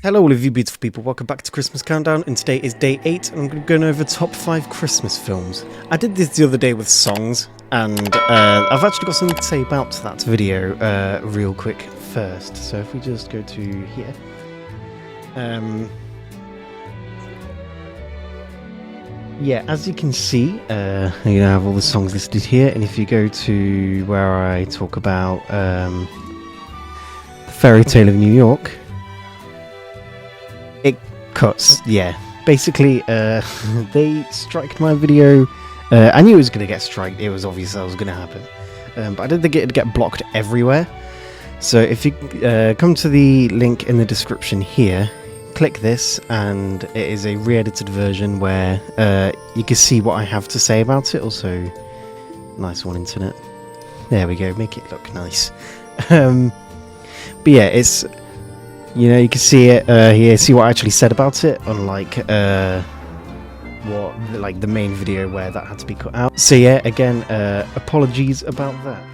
Hello all of you beautiful people, welcome back to Christmas Countdown, and today is day 8 and I'm going to be going over top 5 Christmas films. I did this the other day with songs, and I've actually got something to say about that video real quick first. So if we just go to here. Yeah, as you can see, you have all the songs listed here, and if you go to where I talk about The Fairy Tale of New York, it cuts. Yeah, basically they striked my video. I knew it was going to get striked, it was obvious that was going to happen, but I didn't think it'd get blocked everywhere. So if you come to the link in the description here, click this, and it is a re-edited version where you can see what I have to say about it. Also, nice one, internet. There we go, make it look nice. But yeah, it's, you know, you can see it here, see what I actually said about it, unlike like the main video where that had to be cut out. So yeah, again, apologies about that.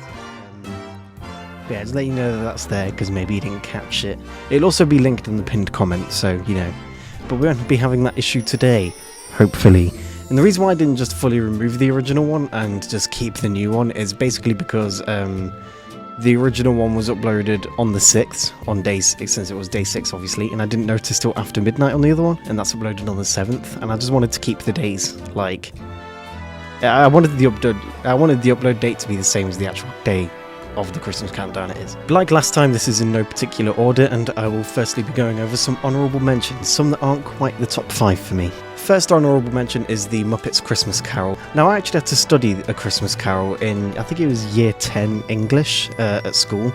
Yeah, just let you know that that's there, because maybe you didn't catch it. It'll also be linked in the pinned comment, so, you know. But we won't be having that issue today, hopefully. And the reason why I didn't just fully remove the original one and just keep the new one is basically because the original one was uploaded on the 6th, on day 6, since it was day 6, obviously, and I didn't notice till after midnight on the other one, and that's uploaded on the 7th, and I just wanted to keep the days, like... I wanted the upload date to be the same as the actual day of the Christmas Countdown it is. Like last time, this is in no particular order, and I will firstly be going over some honourable mentions, some that aren't quite the top 5 for me. First honourable mention is the Muppets Christmas Carol. Now, I actually had to study A Christmas Carol in, I think it was year 10 English at school,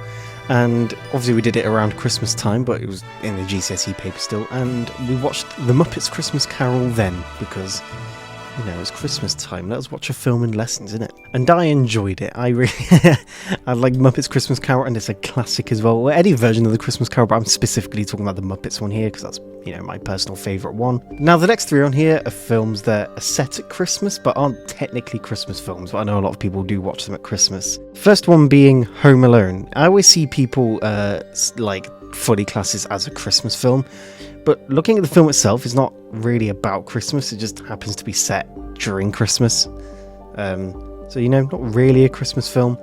and obviously we did it around Christmas time, but it was in the GCSE paper still, and we watched the Muppets Christmas Carol then, because, you know, it's Christmas time, let us watch a film in lessons, innit? And I enjoyed it. I really... I like Muppets Christmas Carol, and it's a classic as well. Any version of the Christmas Carol, but I'm specifically talking about the Muppets one here, because that's, you know, my personal favourite one. Now, the next 3 on here are films that are set at Christmas, but aren't technically Christmas films, but I know a lot of people do watch them at Christmas. First one being Home Alone. I always see people, like, fully class this as a Christmas film, but looking at the film itself, it's not really about Christmas, it just happens to be set during Christmas. So, you know, not really a Christmas film,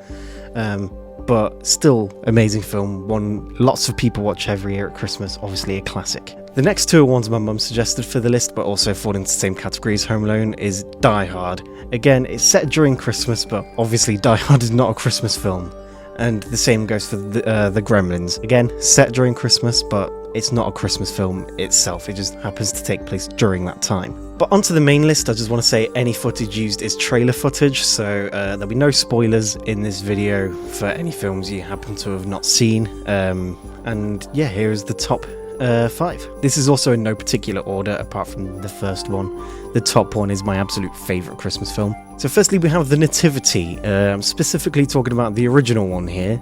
but still amazing film, one lots of people watch every year at Christmas, obviously a classic. The next 2 are ones my mum suggested for the list, but also fall into the same category as Home Alone, is Die Hard. Again, it's set during Christmas, but obviously Die Hard is not a Christmas film. And the same goes for the Gremlins. Again, set during Christmas, but it's not a Christmas film itself, it just happens to take place during that time. But onto the main list, I just want to say any footage used is trailer footage, so there'll be no spoilers in this video for any films you happen to have not seen. And yeah, here is the top 5. This is also in no particular order apart from the first one. The top one is my absolute favourite Christmas film. So firstly we have The Nativity. I'm specifically talking about the original one here.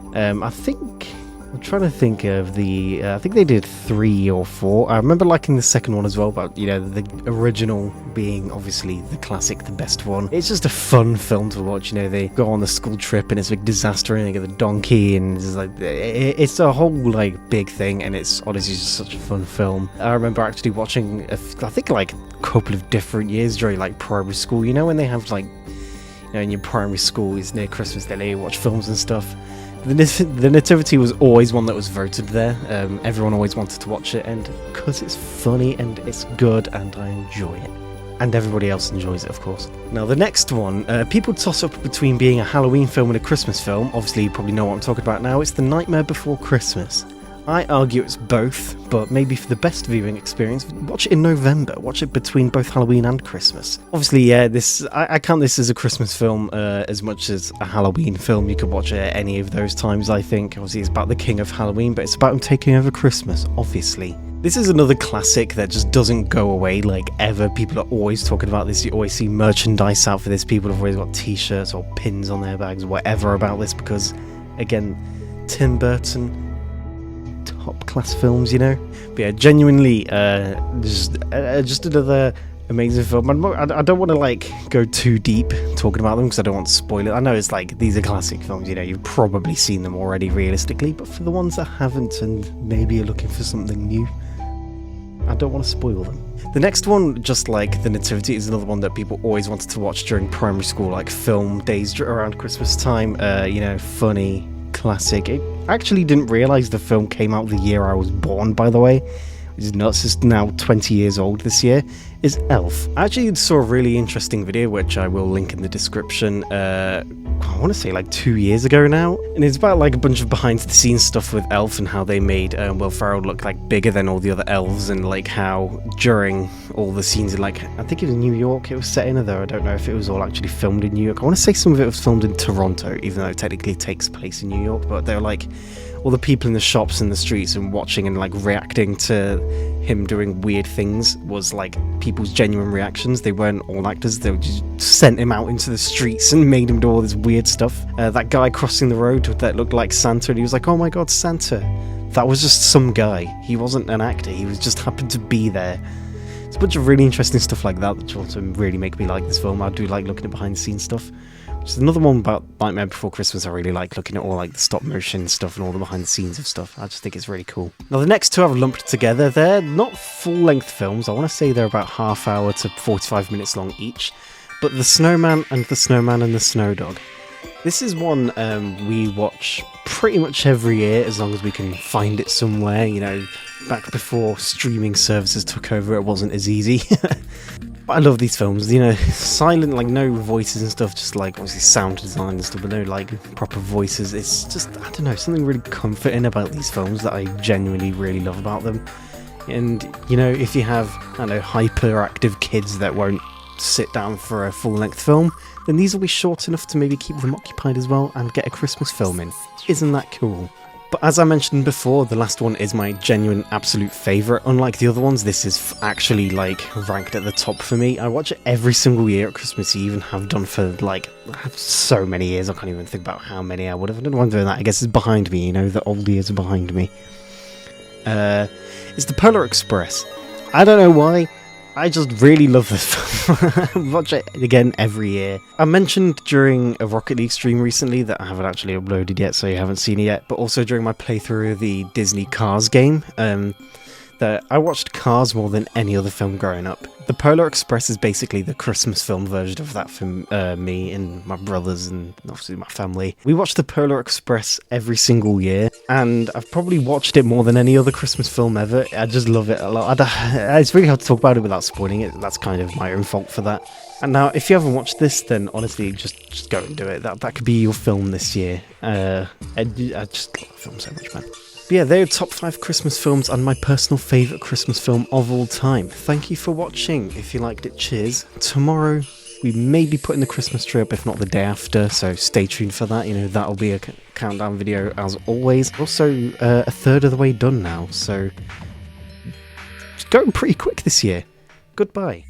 I'm trying to think of the... I think they did 3 or 4. I remember liking the second one as well, but, you know, the original being obviously the classic, the best one. It's just a fun film to watch, you know, they go on the school trip and it's a big disaster and they get the donkey and it's like... It's a whole, like, big thing, and it's honestly just such a fun film. I remember actually watching, I think, like, a couple of different years during, like, primary school, you know, when they have, like... You know, in your primary school, it's near Christmas, they let you watch films and stuff. The Nativity was always one that was voted there. Everyone always wanted to watch it, and because it's funny and it's good and I enjoy it. And everybody else enjoys it, of course. Now, the next one, people toss up between being a Halloween film and a Christmas film. Obviously, you probably know what I'm talking about now. It's The Nightmare Before Christmas. I argue it's both, but maybe for the best viewing experience, watch it in November. Watch it between both Halloween and Christmas. Obviously, yeah, I count this as a Christmas film as much as a Halloween film. You could watch it at any of those times, I think. Obviously, it's about the king of Halloween, but it's about him taking over Christmas, obviously. This is another classic that just doesn't go away, like, ever. People are always talking about this. You always see merchandise out for this. People have always got t-shirts or pins on their bags, whatever about this, because, again, Tim Burton... top class films, you know. But yeah, genuinely just another amazing film. I don't want to like go too deep talking about them because I don't want to spoil it. I know it's like these are classic films, you know, you've probably seen them already realistically, but for the ones that haven't and maybe are looking for something new, I don't want to spoil them. The next one, just like The Nativity, is another one that people always wanted to watch during primary school, like film days around Christmas time. You know, funny, classic. I actually didn't realise the film came out the year I was born, by the way. Which is nuts. It's now 20 years old this year. Is Elf. I actually saw a really interesting video, which I will link in the description, I want to say like 2 years ago now, and it's about like a bunch of behind the scenes stuff with Elf and how they made Will Ferrell look like bigger than all the other elves, and like how during all the scenes in, like, I think it was New York it was set in, though I don't know if it was all actually filmed in New York. I want to say some of it was filmed in Toronto, even though it technically takes place in New York, but they're like all the people in the shops and the streets and watching and like reacting to him doing weird things was like people's genuine reactions. They weren't all actors, they just sent him out into the streets and made him do all this weird stuff. That guy crossing the road that looked like Santa, and he was like, oh my god, Santa. That was just some guy. He wasn't an actor, he was just happened to be there. It's a bunch of really interesting stuff like that that also really make me like this film. I do like looking at behind the scenes stuff. There's another one about Nightmare Before Christmas. I really like looking at all like the stop motion stuff and all the behind the scenes of stuff. I just think it's really cool. Now the next two I've lumped together. They're not full length films. I want to say they're about half hour to 45 minutes long each. But The Snowman and The Snowman and the Snow Dog. This is one we watch pretty much every year as long as we can find it somewhere. You know, back before streaming services took over, it wasn't as easy. But I love these films, you know, silent, like no voices and stuff, just like obviously sound design and stuff, but no like proper voices. It's just, I don't know, something really comforting about these films that I genuinely really love about them. And, you know, if you have, I don't know, hyperactive kids that won't sit down for a full-length film, then these will be short enough to maybe keep them occupied as well and get a Christmas film in. Isn't that cool? But as I mentioned before, the last one is my genuine absolute favourite. Unlike the other ones, this is actually like ranked at the top for me. I watch it every single year at Christmas Eve and have done for like so many years. I can't even think about how many I would have. I don't know why I'm doing that. I guess it's behind me, you know, the old years are behind me. It's The Polar Express. I don't know why. I just really love this film. Watch it again every year. I mentioned during a Rocket League stream recently that I haven't actually uploaded yet, so you haven't seen it yet, but also during my playthrough of the Disney Cars game, that I watched Cars more than any other film growing up. The Polar Express is basically the Christmas film version of that for me and my brothers and obviously my family. We watch The Polar Express every single year, and I've probably watched it more than any other Christmas film ever. I just love it a lot. It's really hard to talk about it without spoiling it. That's kind of my own fault for that. And now, if you haven't watched this, then honestly, just go and do it. That could be your film this year. I just love the film so much, man. But yeah, they're top 5 Christmas films and my personal favourite Christmas film of all time. Thank you for watching. If you liked it, cheers. Tomorrow, we may be putting the Christmas tree up, if not the day after, so stay tuned for that. You know, that'll be a countdown video as always. Also, a third of the way done now, so it's going pretty quick this year. Goodbye.